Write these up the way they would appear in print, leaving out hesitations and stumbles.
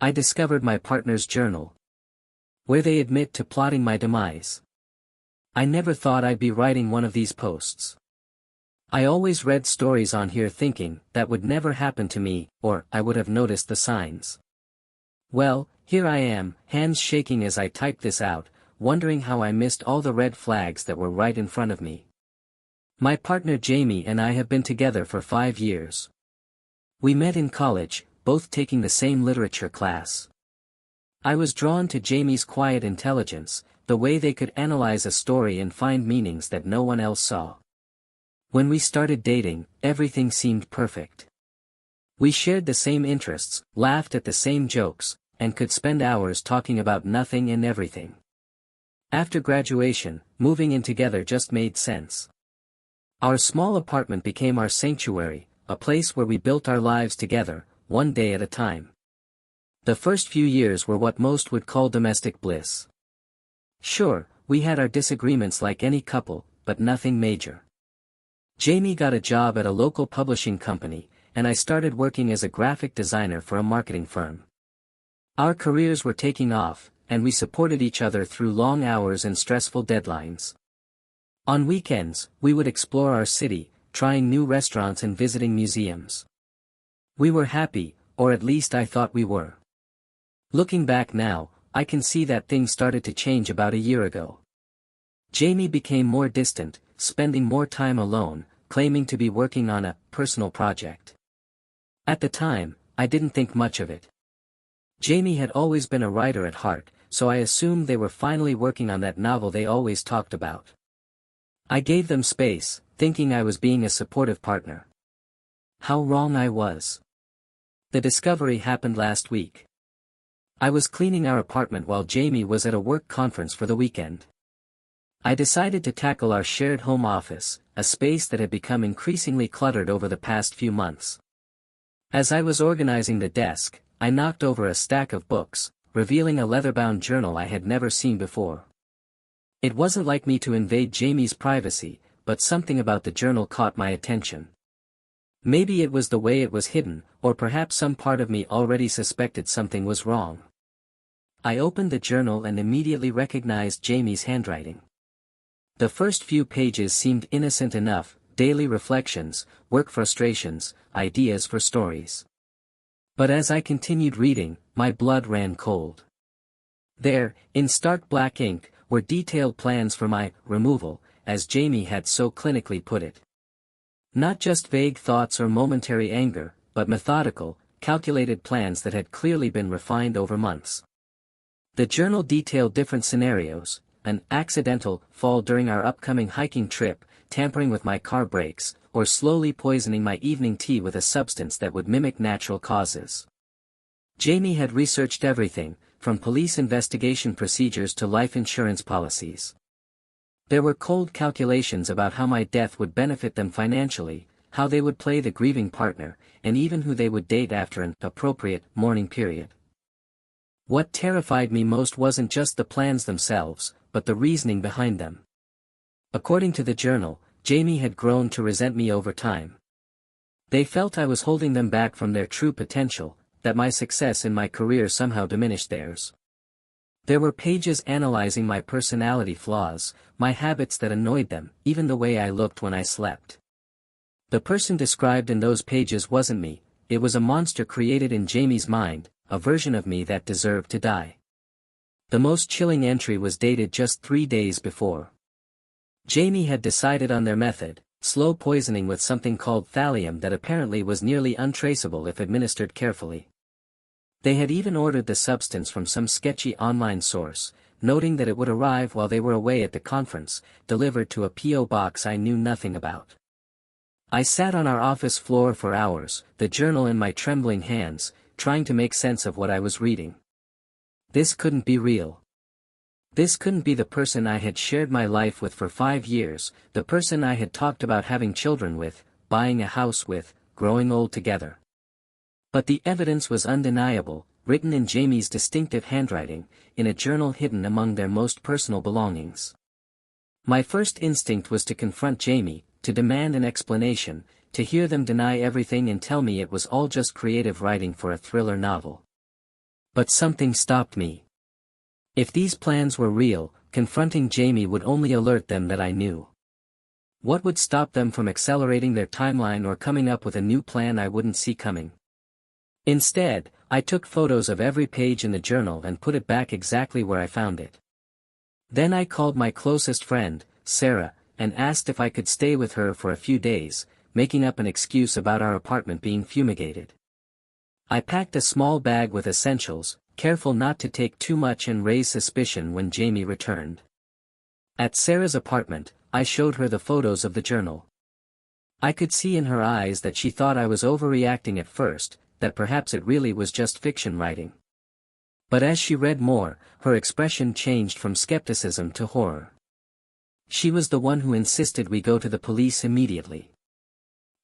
I discovered my partner's journal, where they admit to plotting my demise. I never thought I'd be writing one of these posts. I always read stories on here thinking that would never happen to me, or I would have noticed the signs. Well, here I am, hands shaking as I type this out, wondering how I missed all the red flags that were right in front of me. My partner Jamie and I have been together for 5 years. We met in college, both taking the same literature class. I was drawn to Jamie's quiet intelligence, the way they could analyze a story and find meanings that no one else saw. When we started dating, everything seemed perfect. We shared the same interests, laughed at the same jokes, and could spend hours talking about nothing and everything. After graduation, moving in together just made sense. Our small apartment became our sanctuary, a place where we built our lives together, one day at a time. The first few years were what most would call domestic bliss. Sure, we had our disagreements like any couple, but nothing major. Jamie got a job at a local publishing company, and I started working as a graphic designer for a marketing firm. Our careers were taking off, and we supported each other through long hours and stressful deadlines. On weekends, we would explore our city, trying new restaurants and visiting museums. We were happy, or at least I thought we were. Looking back now, I can see that things started to change about a year ago. Jamie became more distant, spending more time alone, claiming to be working on a personal project. At the time, I didn't think much of it. Jamie had always been a writer at heart, so I assumed they were finally working on that novel they always talked about. I gave them space, thinking I was being a supportive partner. How wrong I was. The discovery happened last week. I was cleaning our apartment while Jamie was at a work conference for the weekend. I decided to tackle our shared home office, a space that had become increasingly cluttered over the past few months. As I was organizing the desk, I knocked over a stack of books, revealing a leather-bound journal I had never seen before. It wasn't like me to invade Jamie's privacy, but something about the journal caught my attention. Maybe it was the way it was hidden, or perhaps some part of me already suspected something was wrong. I opened the journal and immediately recognized Jamie's handwriting. The first few pages seemed innocent enough, daily reflections, work frustrations, ideas for stories. But as I continued reading, my blood ran cold. There, in stark black ink, were detailed plans for my removal, as Jamie had so clinically put it. Not just vague thoughts or momentary anger, but methodical, calculated plans that had clearly been refined over months. The journal detailed different scenarios: an accidental fall during our upcoming hiking trip, tampering with my car brakes, or slowly poisoning my evening tea with a substance that would mimic natural causes. Jamie had researched everything, from police investigation procedures to life insurance policies. There were cold calculations about how my death would benefit them financially, how they would play the grieving partner, and even who they would date after an appropriate mourning period. What terrified me most wasn't just the plans themselves, but the reasoning behind them. According to the journal, Jamie had grown to resent me over time. They felt I was holding them back from their true potential, that my success in my career somehow diminished theirs. There were pages analyzing my personality flaws, my habits that annoyed them, even the way I looked when I slept. The person described in those pages wasn't me, it was a monster created in Jamie's mind, a version of me that deserved to die. The most chilling entry was dated just 3 days before. Jamie had decided on their method, slow poisoning with something called thallium that apparently was nearly untraceable if administered carefully. They had even ordered the substance from some sketchy online source, noting that it would arrive while they were away at the conference, delivered to a P.O. box I knew nothing about. I sat on our office floor for hours, the journal in my trembling hands, trying to make sense of what I was reading. This couldn't be real. This couldn't be the person I had shared my life with for 5 years, the person I had talked about having children with, buying a house with, growing old together. But the evidence was undeniable, written in Jamie's distinctive handwriting, in a journal hidden among their most personal belongings. My first instinct was to confront Jamie, to demand an explanation, to hear them deny everything and tell me it was all just creative writing for a thriller novel. But something stopped me. If these plans were real, confronting Jamie would only alert them that I knew. What would stop them from accelerating their timeline or coming up with a new plan I wouldn't see coming? Instead, I took photos of every page in the journal and put it back exactly where I found it. Then I called my closest friend, Sarah, and asked if I could stay with her for a few days, making up an excuse about our apartment being fumigated. I packed a small bag with essentials, careful not to take too much and raise suspicion when Jamie returned. At Sarah's apartment, I showed her the photos of the journal. I could see in her eyes that she thought I was overreacting at first, that perhaps it really was just fiction writing. But as she read more, her expression changed from skepticism to horror. She was the one who insisted we go to the police immediately.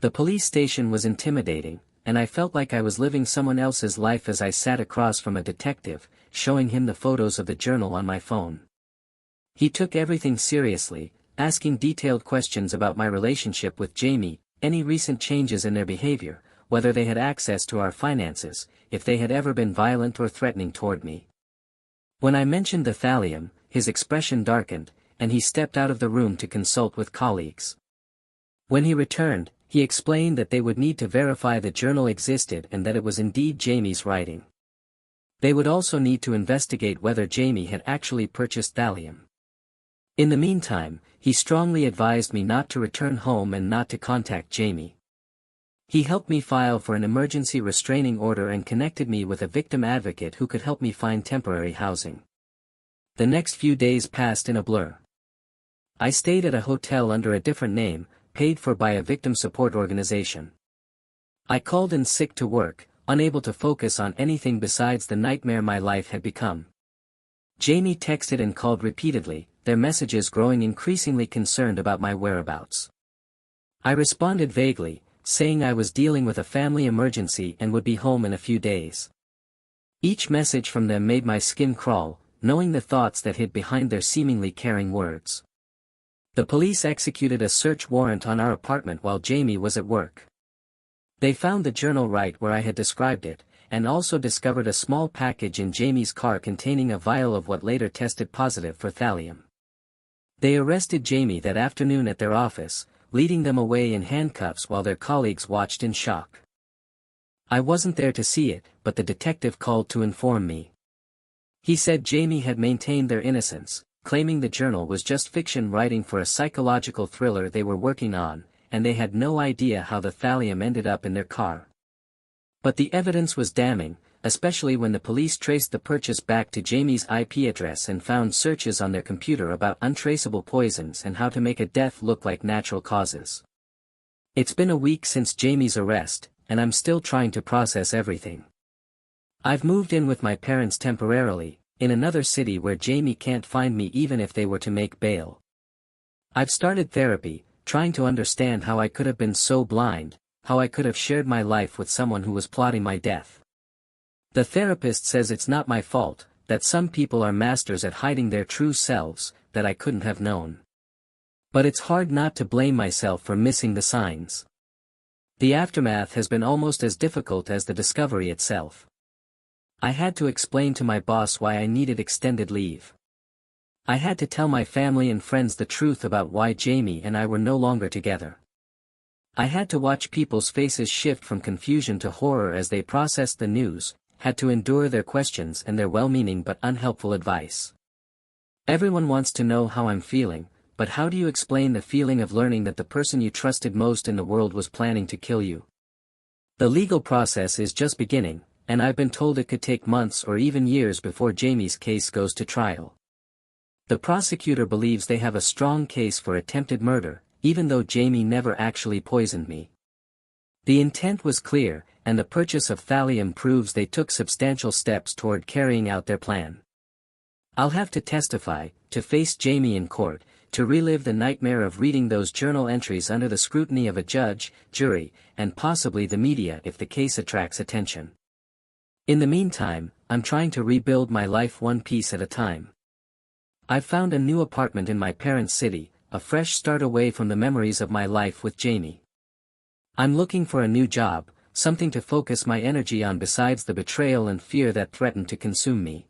The police station was intimidating, and I felt like I was living someone else's life as I sat across from a detective, showing him the photos of the journal on my phone. He took everything seriously, asking detailed questions about my relationship with Jamie, any recent changes in their behavior, whether they had access to our finances, if they had ever been violent or threatening toward me. When I mentioned the thallium, his expression darkened, and he stepped out of the room to consult with colleagues. When he returned, he explained that they would need to verify the journal existed and that it was indeed Jamie's writing. They would also need to investigate whether Jamie had actually purchased thallium. In the meantime, he strongly advised me not to return home and not to contact Jamie. He helped me file for an emergency restraining order and connected me with a victim advocate who could help me find temporary housing. The next few days passed in a blur. I stayed at a hotel under a different name, paid for by a victim support organization. I called in sick to work, unable to focus on anything besides the nightmare my life had become. Jamie texted and called repeatedly, their messages growing increasingly concerned about my whereabouts. I responded vaguely, saying I was dealing with a family emergency and would be home in a few days. Each message from them made my skin crawl, knowing the thoughts that hid behind their seemingly caring words. The police executed a search warrant on our apartment while Jamie was at work. They found the journal right where I had described it, and also discovered a small package in Jamie's car containing a vial of what later tested positive for thallium. They arrested Jamie that afternoon at their office, leading them away in handcuffs while their colleagues watched in shock. I wasn't there to see it, but the detective called to inform me. He said Jamie had maintained their innocence, claiming the journal was just fiction writing for a psychological thriller they were working on, and they had no idea how the thallium ended up in their car. But the evidence was damning, especially when the police traced the purchase back to Jamie's IP address and found searches on their computer about untraceable poisons and how to make a death look like natural causes. It's been a week since Jamie's arrest, and I'm still trying to process everything. I've moved in with my parents temporarily, in another city where Jamie can't find me even if they were to make bail. I've started therapy, trying to understand how I could have been so blind, how I could have shared my life with someone who was plotting my death. The therapist says it's not my fault, that some people are masters at hiding their true selves, that I couldn't have known. But it's hard not to blame myself for missing the signs. The aftermath has been almost as difficult as the discovery itself. I had to explain to my boss why I needed extended leave. I had to tell my family and friends the truth about why Jamie and I were no longer together. I had to watch people's faces shift from confusion to horror as they processed the news, had to endure their questions and their well-meaning but unhelpful advice. Everyone wants to know how I'm feeling, but how do you explain the feeling of learning that the person you trusted most in the world was planning to kill you? The legal process is just beginning, and I've been told it could take months or even years before Jamie's case goes to trial. The prosecutor believes they have a strong case for attempted murder, even though Jamie never actually poisoned me. The intent was clear, and the purchase of thallium proves they took substantial steps toward carrying out their plan. I'll have to testify, to face Jamie in court, to relive the nightmare of reading those journal entries under the scrutiny of a judge, jury, and possibly the media if the case attracts attention. In the meantime, I'm trying to rebuild my life one piece at a time. I've found a new apartment in my parents' city, a fresh start away from the memories of my life with Jamie. I'm looking for a new job, something to focus my energy on besides the betrayal and fear that threatened to consume me.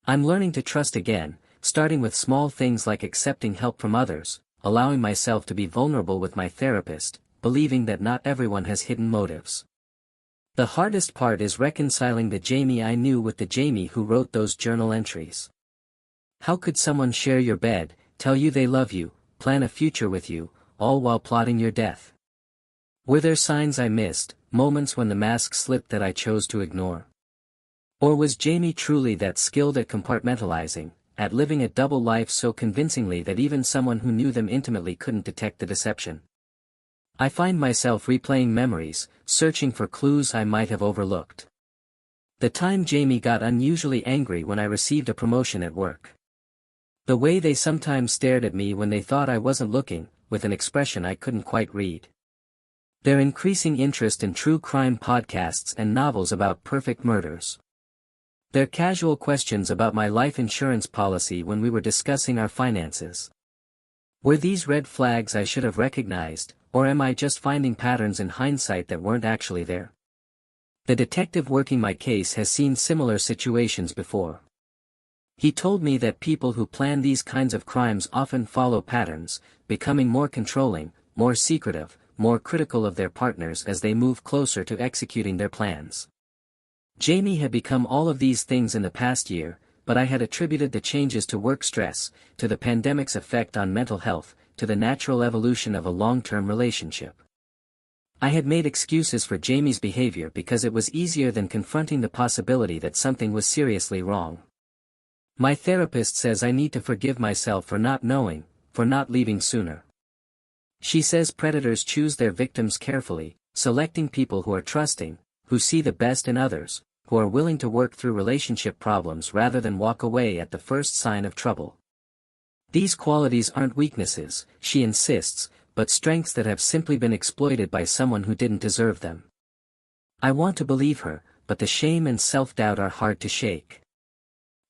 I'm learning to trust again, starting with small things like accepting help from others, allowing myself to be vulnerable with my therapist, believing that not everyone has hidden motives. The hardest part is reconciling the Jamie I knew with the Jamie who wrote those journal entries. How could someone share your bed, tell you they love you, plan a future with you, all while plotting your death? Were there signs I missed, moments when the mask slipped that I chose to ignore? Or was Jamie truly that skilled at compartmentalizing, at living a double life so convincingly that even someone who knew them intimately couldn't detect the deception? I find myself replaying memories, searching for clues I might have overlooked. The time Jamie got unusually angry when I received a promotion at work. The way they sometimes stared at me when they thought I wasn't looking, with an expression I couldn't quite read. Their increasing interest in true crime podcasts and novels about perfect murders. Their casual questions about my life insurance policy when we were discussing our finances. Were these red flags I should have recognized, or am I just finding patterns in hindsight that weren't actually there? The detective working my case has seen similar situations before. He told me that people who plan these kinds of crimes often follow patterns, becoming more controlling, more secretive, more critical of their partners as they move closer to executing their plans. Jamie had become all of these things in the past year, but I had attributed the changes to work stress, to the pandemic's effect on mental health, to the natural evolution of a long-term relationship. I had made excuses for Jamie's behavior because it was easier than confronting the possibility that something was seriously wrong. My therapist says I need to forgive myself for not knowing, for not leaving sooner. She says predators choose their victims carefully, selecting people who are trusting, who see the best in others, who are willing to work through relationship problems rather than walk away at the first sign of trouble. These qualities aren't weaknesses, she insists, but strengths that have simply been exploited by someone who didn't deserve them. I want to believe her, but the shame and self-doubt are hard to shake.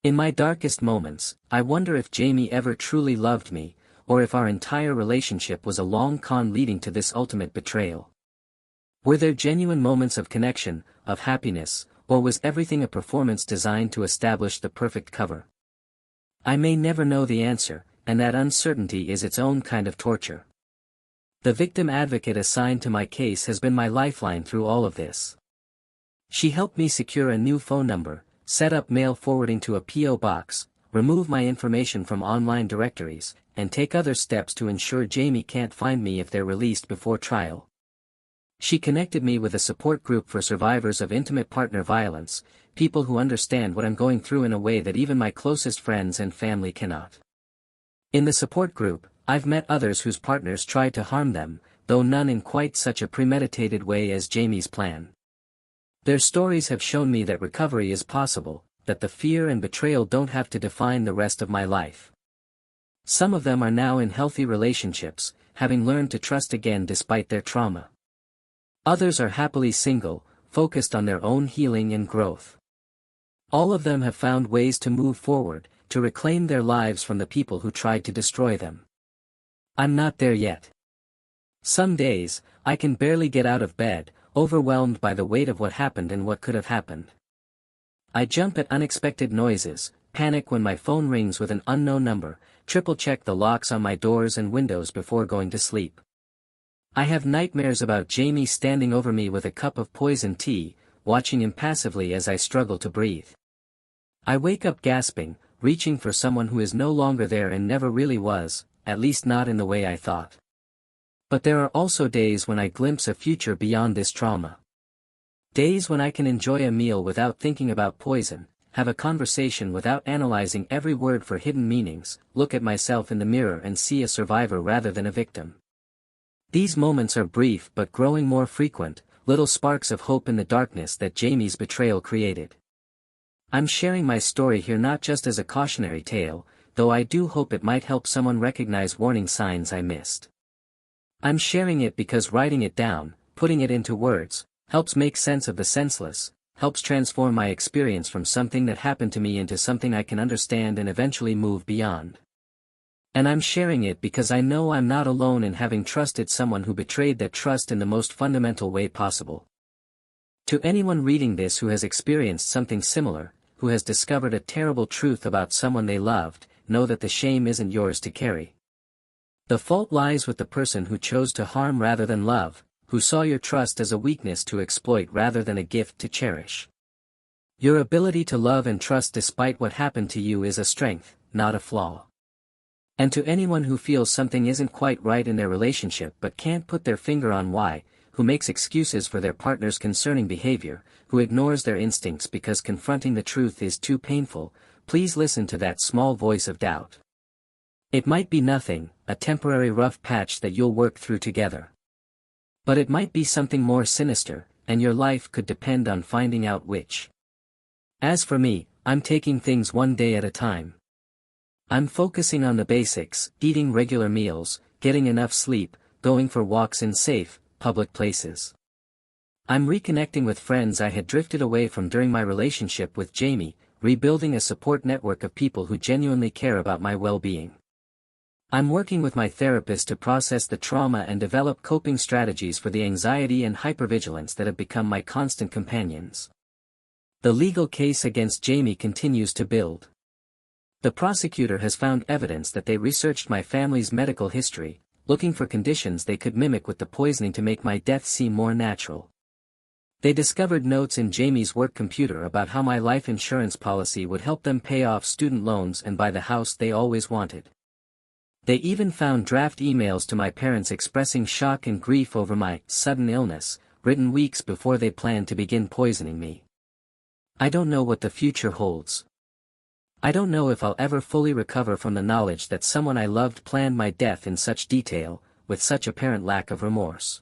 In my darkest moments, I wonder if Jamie ever truly loved me, or if our entire relationship was a long con leading to this ultimate betrayal. Were there genuine moments of connection, of happiness, or was everything a performance designed to establish the perfect cover? I may never know the answer, and that uncertainty is its own kind of torture. The victim advocate assigned to my case has been my lifeline through all of this. She helped me secure a new phone number, set up mail forwarding to a P.O. box, remove my information from online directories, and take other steps to ensure Jamie can't find me if they're released before trial. She connected me with a support group for survivors of intimate partner violence, people who understand what I'm going through in a way that even my closest friends and family cannot. In the support group, I've met others whose partners tried to harm them, though none in quite such a premeditated way as Jamie's plan. Their stories have shown me that recovery is possible, that the fear and betrayal don't have to define the rest of my life. Some of them are now in healthy relationships, having learned to trust again despite their trauma. Others are happily single, focused on their own healing and growth. All of them have found ways to move forward, to reclaim their lives from the people who tried to destroy them. I'm not there yet. Some days, I can barely get out of bed, overwhelmed by the weight of what happened and what could have happened. I jump at unexpected noises, panic when my phone rings with an unknown number, triple-check the locks on my doors and windows before going to sleep. I have nightmares about Jamie standing over me with a cup of poison tea, watching impassively as I struggle to breathe. I wake up gasping, reaching for someone who is no longer there and never really was, at least not in the way I thought. But there are also days when I glimpse a future beyond this trauma. Days when I can enjoy a meal without thinking about poison, have a conversation without analyzing every word for hidden meanings, look at myself in the mirror and see a survivor rather than a victim. These moments are brief but growing more frequent, little sparks of hope in the darkness that Jamie's betrayal created. I'm sharing my story here not just as a cautionary tale, though I do hope it might help someone recognize warning signs I missed. I'm sharing it because writing it down, putting it into words, helps make sense of the senseless, helps transform my experience from something that happened to me into something I can understand and eventually move beyond. And I'm sharing it because I know I'm not alone in having trusted someone who betrayed that trust in the most fundamental way possible. To anyone reading this who has experienced something similar, who has discovered a terrible truth about someone they loved, know that the shame isn't yours to carry. The fault lies with the person who chose to harm rather than love, who saw your trust as a weakness to exploit rather than a gift to cherish. Your ability to love and trust despite what happened to you is a strength, not a flaw. And to anyone who feels something isn't quite right in their relationship but can't put their finger on why, who makes excuses for their partner's concerning behavior, who ignores their instincts because confronting the truth is too painful, please listen to that small voice of doubt. It might be nothing, a temporary rough patch that you'll work through together. But it might be something more sinister, and your life could depend on finding out which. As for me, I'm taking things one day at a time. I'm focusing on the basics, eating regular meals, getting enough sleep, going for walks in safe, public places. I'm reconnecting with friends I had drifted away from during my relationship with Jamie, rebuilding a support network of people who genuinely care about my well-being. I'm working with my therapist to process the trauma and develop coping strategies for the anxiety and hypervigilance that have become my constant companions. The legal case against Jamie continues to build. The prosecutor has found evidence that they researched my family's medical history, looking for conditions they could mimic with the poisoning to make my death seem more natural. They discovered notes in Jamie's work computer about how my life insurance policy would help them pay off student loans and buy the house they always wanted. They even found draft emails to my parents expressing shock and grief over my sudden illness, written weeks before they planned to begin poisoning me. I don't know what the future holds. I don't know if I'll ever fully recover from the knowledge that someone I loved planned my death in such detail, with such apparent lack of remorse.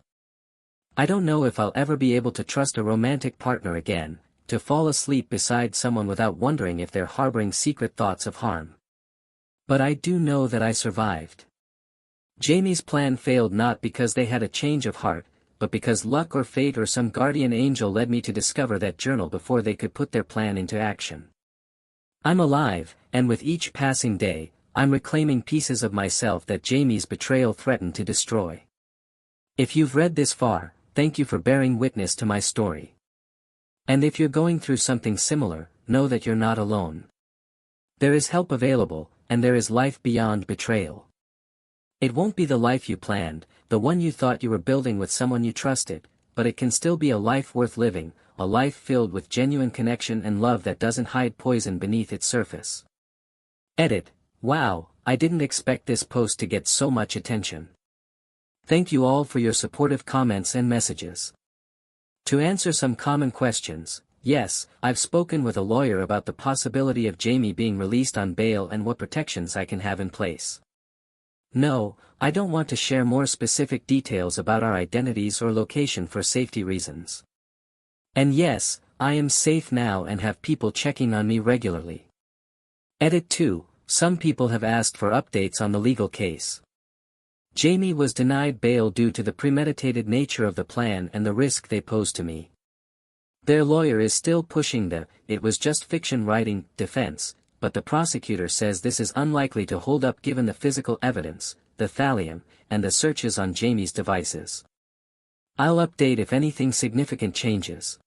I don't know if I'll ever be able to trust a romantic partner again, to fall asleep beside someone without wondering if they're harboring secret thoughts of harm. But I do know that I survived. Jamie's plan failed not because they had a change of heart, but because luck or fate or some guardian angel led me to discover that journal before they could put their plan into action. I'm alive, and with each passing day, I'm reclaiming pieces of myself that Jamie's betrayal threatened to destroy. If you've read this far, thank you for bearing witness to my story. And if you're going through something similar, know that you're not alone. There is help available, and there is life beyond betrayal. It won't be the life you planned, the one you thought you were building with someone you trusted, but it can still be a life worth living, a life filled with genuine connection and love that doesn't hide poison beneath its surface. Edit. Wow, I didn't expect this post to get so much attention. Thank you all for your supportive comments and messages. To answer some common questions, yes, I've spoken with a lawyer about the possibility of Jamie being released on bail and what protections I can have in place. No, I don't want to share more specific details about our identities or location for safety reasons. And yes, I am safe now and have people checking on me regularly. Edit 2. Some people have asked for updates on the legal case. Jamie was denied bail due to the premeditated nature of the plan and the risk they posed to me. Their lawyer is still pushing the "it was just fiction writing" defense, but the prosecutor says this is unlikely to hold up given the physical evidence, the thallium, and the searches on Jamie's devices. I'll update if anything significant changes.